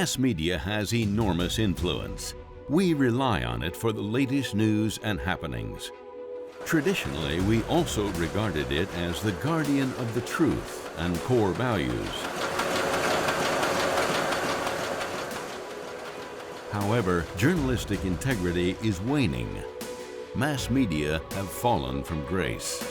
Mass media has enormous influence. We rely on it for the latest news and happenings. Traditionally, we also regarded it as the guardian of the truth and core values. However, journalistic integrity is waning. Mass media have fallen from grace.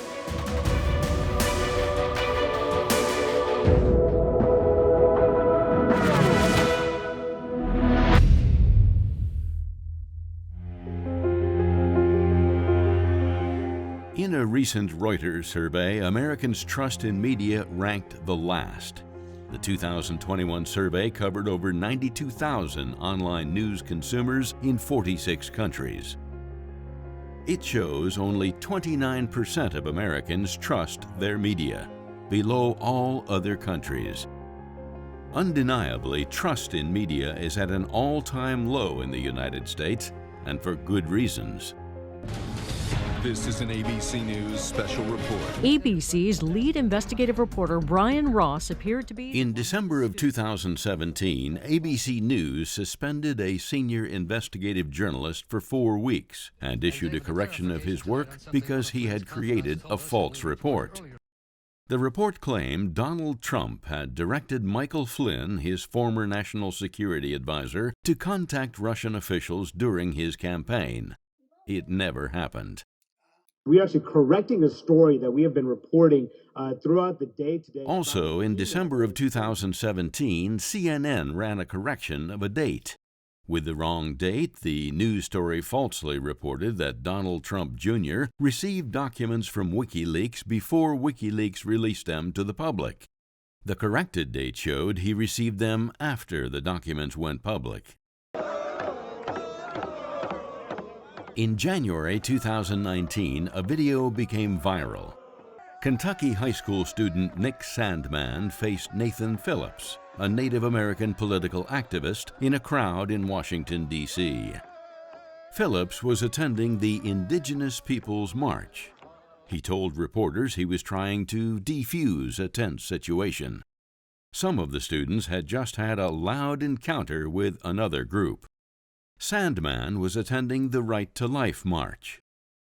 In a recent Reuters survey, Americans' trust in media ranked the last. The 2021 survey covered over 92,000 online news consumers in 46 countries. It shows only 29% of Americans trust their media, below all other countries. Undeniably, trust in media is at an all-time low in the United States, and for good reasons. This is an ABC News special report. ABC's lead investigative reporter Brian Ross appeared to be... In December of 2017, ABC News suspended a senior investigative journalist for 4 weeks and issued a correction of his work because he had created a false report. The report claimed Donald Trump had directed Michael Flynn, his former national security advisor, to contact Russian officials during his campaign. It never happened. We're actually correcting a story that we have been reporting throughout the day today. Also, in December of 2017, CNN ran a correction of a date. With the wrong date, the news story falsely reported that Donald Trump Jr. received documents from WikiLeaks before WikiLeaks released them to the public. The corrected date showed he received them after the documents went public. In January 2019, a video became viral. Kentucky high school student Nick Sandmann faced Nathan Phillips, a Native American political activist, in a crowd in Washington, D.C. Phillips was attending the Indigenous Peoples March. He told reporters he was trying to defuse a tense situation. Some of the students had just had a loud encounter with another group. Sandmann was attending the Right to Life March.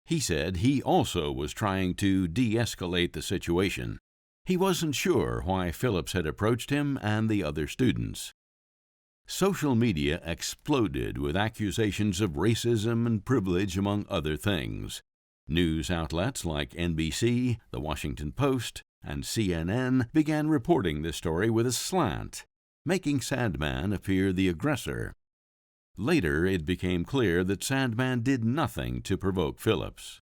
He said he also was trying to de-escalate the situation. He wasn't sure why Phillips had approached him and the other students. Social media exploded with accusations of racism and privilege, among other things. News outlets like NBC, The Washington Post, and CNN began reporting this story with a slant, making Sandmann appear the aggressor. Later, it became clear that Sandmann did nothing to provoke Phillips.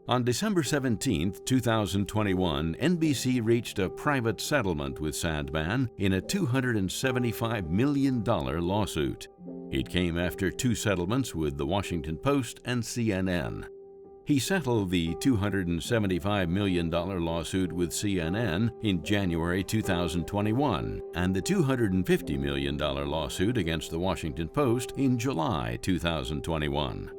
On December 17, 2021, NBC reached a private settlement with Sandmann in a $275 million lawsuit. It came after 2 settlements with The Washington Post and CNN. He settled the $275 million lawsuit with CNN in January 2021 and the $250 million lawsuit against The Washington Post in July 2021.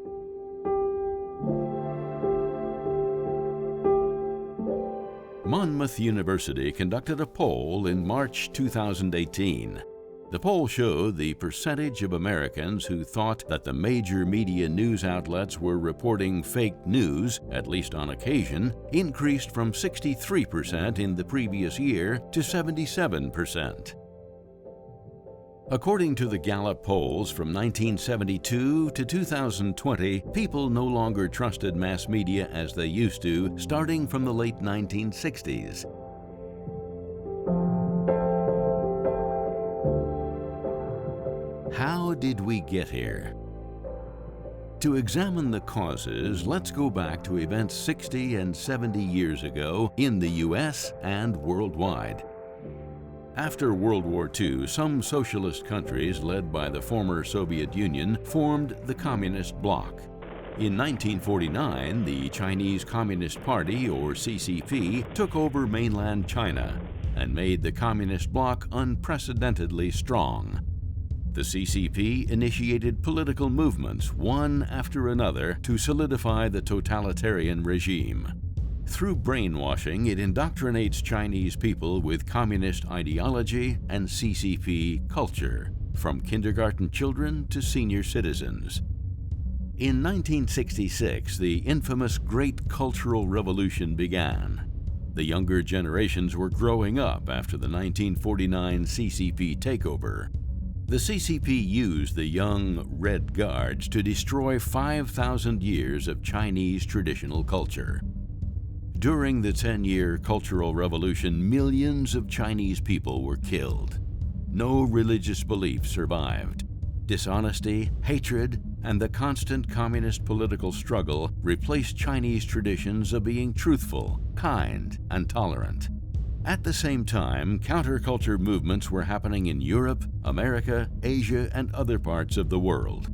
Monmouth University conducted a poll in March 2018. The poll showed the percentage of Americans who thought that the major media news outlets were reporting fake news, at least on occasion, increased from 63% in the previous year to 77%. According to the Gallup polls from 1972 to 2020, people no longer trusted mass media as they used to, starting from the late 1960s. How did we get here? To examine the causes, let's go back to events 60 and 70 years ago in the U.S. and worldwide. After World War II, some socialist countries, led by the former Soviet Union, formed the Communist Bloc. In 1949, the Chinese Communist Party, or CCP, took over mainland China and made the Communist Bloc unprecedentedly strong. The CCP initiated political movements, one after another, to solidify the totalitarian regime. Through brainwashing, it indoctrinates Chinese people with communist ideology and CCP culture, from kindergarten children to senior citizens. In 1966, the infamous Great Cultural Revolution began. The younger generations were growing up after the 1949 CCP takeover. The CCP used the young Red Guards to destroy 5,000 years of Chinese traditional culture. During the 10-year Cultural Revolution, millions of Chinese people were killed. No religious belief survived. Dishonesty, hatred, and the constant communist political struggle replaced Chinese traditions of being truthful, kind, and tolerant. At the same time, counterculture movements were happening in Europe, America, Asia, and other parts of the world.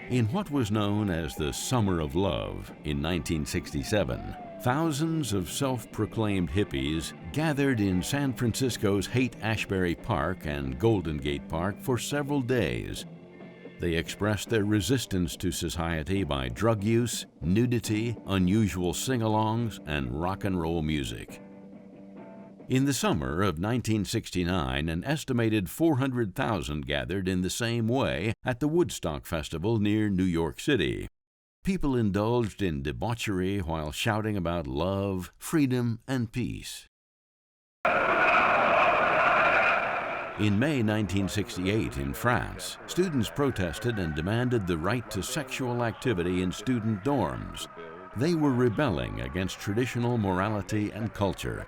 In what was known as the Summer of Love in 1967, thousands of self-proclaimed hippies gathered in San Francisco's Haight-Ashbury Park and Golden Gate Park for several days. They expressed their resistance to society by drug use, nudity, unusual sing-alongs, and rock and roll music. In the summer of 1969, an estimated 400,000 gathered in the same way at the Woodstock Festival near New York City. People indulged in debauchery while shouting about love, freedom, and peace. In May 1968 in France, students protested and demanded the right to sexual activity in student dorms. They were rebelling against traditional morality and culture.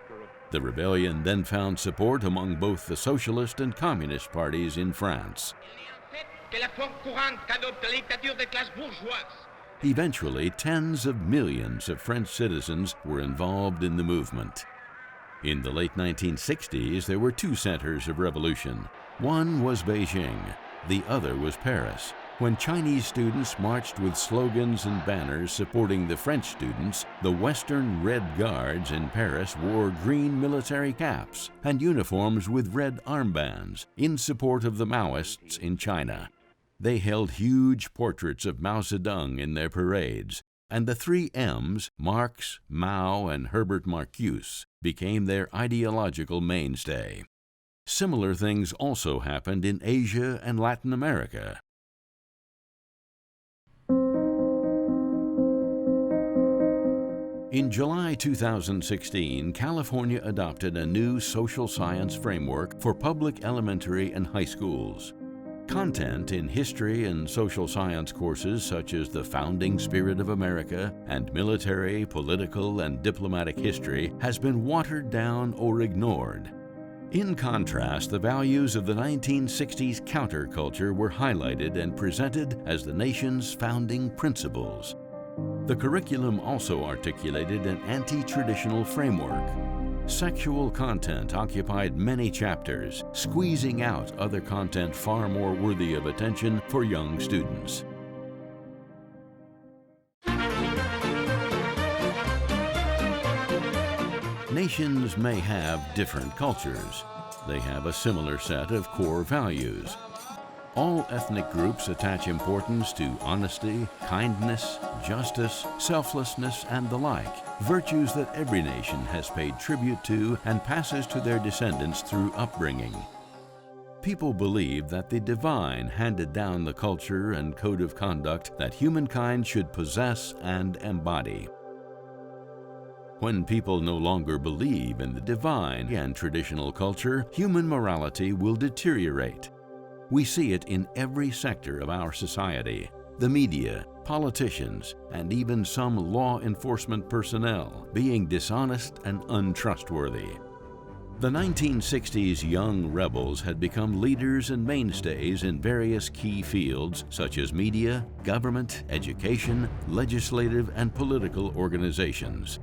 The rebellion then found support among both the socialist and communist parties in France. Eventually, tens of millions of French citizens were involved in the movement. In the late 1960s, there were two centers of revolution. One was Beijing, the other was Paris, when Chinese students marched with slogans and banners supporting the French students. The Western Red Guards in Paris wore green military caps and uniforms with red armbands in support of the Maoists in China. They held huge portraits of Mao Zedong in their parades, and the three M's, Marx, Mao, and Herbert Marcuse, became their ideological mainstay. Similar things also happened in Asia and Latin America. In July 2016, California adopted a new social science framework for public elementary and high schools. Content in history and social science courses such as the founding spirit of America and military, political, and diplomatic history has been watered down or ignored. In contrast, the values of the 1960s counterculture were highlighted and presented as the nation's founding principles. The curriculum also articulated an anti-traditional framework. Sexual content occupied many chapters, squeezing out other content far more worthy of attention for young students. Nations may have different cultures. They have a similar set of core values. All ethnic groups attach importance to honesty, kindness, justice, selflessness, and the like, virtues that every nation has paid tribute to and passes to their descendants through upbringing. People believe that the divine handed down the culture and code of conduct that humankind should possess and embody. When people no longer believe in the divine and traditional culture, human morality will deteriorate. We see it in every sector of our society: the media, politicians, and even some law enforcement personnel being dishonest and untrustworthy. The 1960s young rebels had become leaders and mainstays in various key fields such as media, government, education, legislative, and political organizations.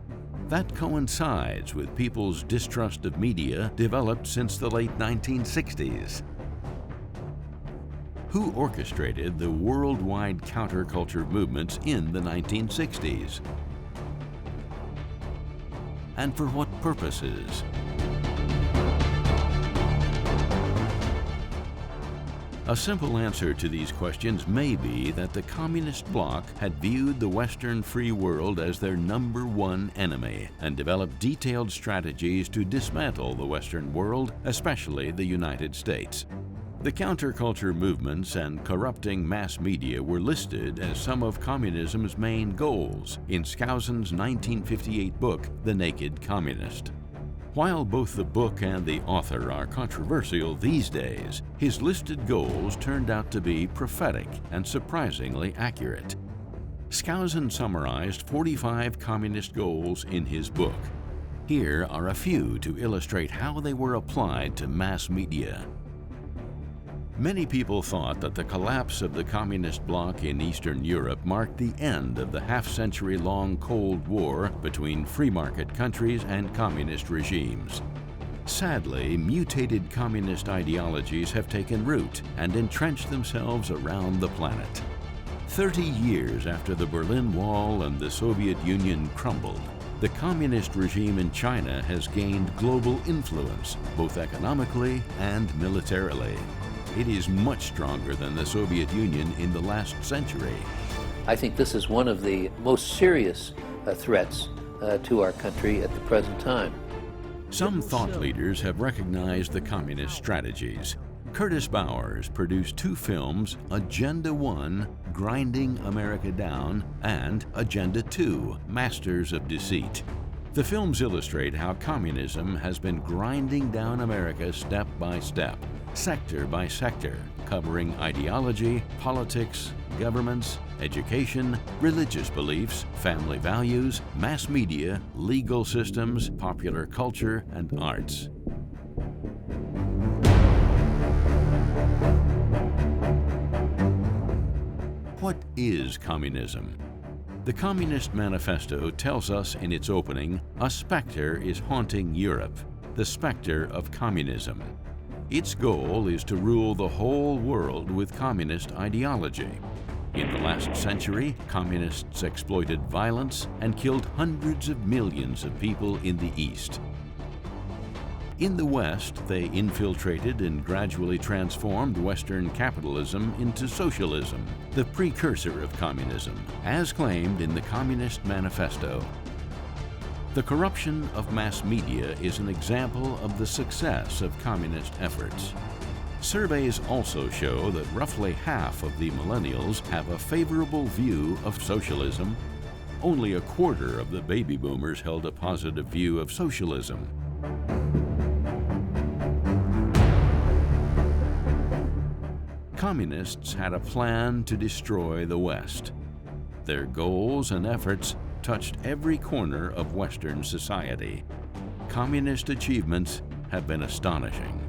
That coincides with people's distrust of media developed since the late 1960s. Who orchestrated the worldwide counterculture movements in the 1960s? And for what purposes? A simple answer to these questions may be that the communist bloc had viewed the Western free world as their #1 enemy and developed detailed strategies to dismantle the Western world, especially the United States. The counterculture movements and corrupting mass media were listed as some of communism's main goals in Skousen's 1958 book, The Naked Communist. While both the book and the author are controversial these days, his listed goals turned out to be prophetic and surprisingly accurate. Skousen summarized 45 communist goals in his book. Here are a few to illustrate how they were applied to mass media. Many people thought that the collapse of the communist bloc in Eastern Europe marked the end of the half-century-long Cold War between free market countries and communist regimes. Sadly, mutated communist ideologies have taken root and entrenched themselves around the planet. 30 years after the Berlin Wall and the Soviet Union crumbled, the communist regime in China has gained global influence, both economically and militarily. It is much stronger than the Soviet Union in the last century. I think this is one of the most serious threats to our country at the present time. Some thought leaders have recognized the communist strategies. Curtis Bowers produced 2 films, Agenda 1, Grinding America Down, and Agenda 2, Masters of Deceit. The films illustrate how communism has been grinding down America step by step, sector by sector, covering ideology, politics, governments, education, religious beliefs, family values, mass media, legal systems, popular culture, and arts. What is communism? The Communist Manifesto tells us in its opening, a specter is haunting Europe, the specter of communism. Its goal is to rule the whole world with communist ideology. In the last century, communists exploited violence and killed hundreds of millions of people in the East. In the West, they infiltrated and gradually transformed Western capitalism into socialism, the precursor of communism, as claimed in the Communist Manifesto. The corruption of mass media is an example of the success of communist efforts. Surveys also show that roughly half of the millennials have a favorable view of socialism. Only a quarter of the baby boomers held a positive view of socialism. Communists had a plan to destroy the West. Their goals and efforts touched every corner of Western society. Communist achievements have been astonishing.